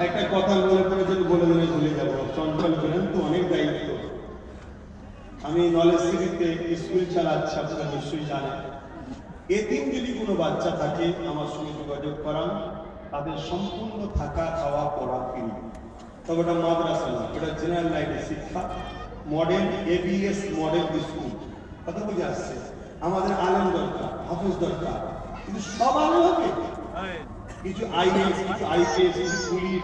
একটা কথা মনে করে যদি বলে দিলে ভুলে যাবো, চঞ্চল করেন তো অনেক দায়িত্ব। আমি নলেজ সিটিতে স্কুল চালাচ্ছি, আপনারা নিশ্চয়ই জানেন। এতিম যদি কোনো বাচ্চা থাকে আমার সঙ্গে যোগাযোগ করান, তাদের সম্পূর্ণ থাকা খাওয়া পড়া কিনি। তবে ওটা মাদ্রাসা না, এটা জেনারেল লাইনের শিক্ষা, মডেল ABS মডেল স্কুল। কথা বুঝে আসছে? আমাদের আলেম দরকার, হাফেজ দরকার, কিন্তু সব আলেম হবে। কিছু IAS, কিছু IPS, কিছু পুলিশ,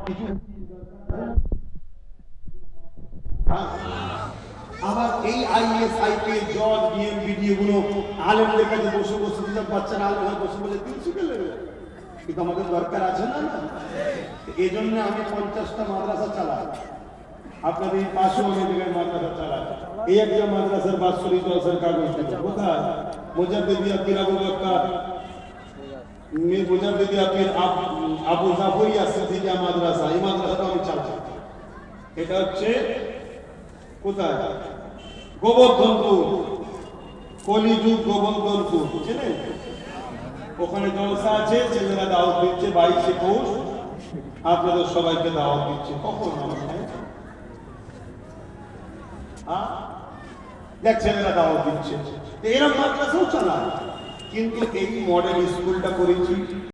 কিছু আবার এই IAS, IPS, জজ, DM, BDO গুলো আলেমদের কাছে বসে বসে যেসব বাচ্চারা আলেমরা বসে বসে দিন শিখে নেবে, কিন্তু আমাদের দরকার আছে না। এই জন্য আমি 50টা মাদ্রাসা চালাই, আপনাদের পাশেও অনেক জায়গায় মাদ্রাসা চালাই। এই একটা মাদ্রাসার বাৎসরিক জলসার কাগজ দিল কোথায়? মুজাদ্দিদিয়া পীর আবু বকর মুজাদ্দিদিয়া পীর আবু জাফরিয়া সিদ্দিকিয়া মাদ্রাসা, এই মাদ্রাসাটা আমি চালাই। এটা হচ্ছে কোথায়? গোবর্ধনপুর, কলিযুগ গোবর্ধনপুর, চেনেন? ওখানে জলসা আছে, ছেলেরা দাওয়াত দিচ্ছে 22শে পৌষ, আপনাদের সবাইকে দাওয়াত দিচ্ছে। কখন দেখ ছেলেরা দাওয়াত দিচ্ছে, এরা মাদ্রাসাও চালায়। কিন্তু এই মডেল স্কুলটা করেছি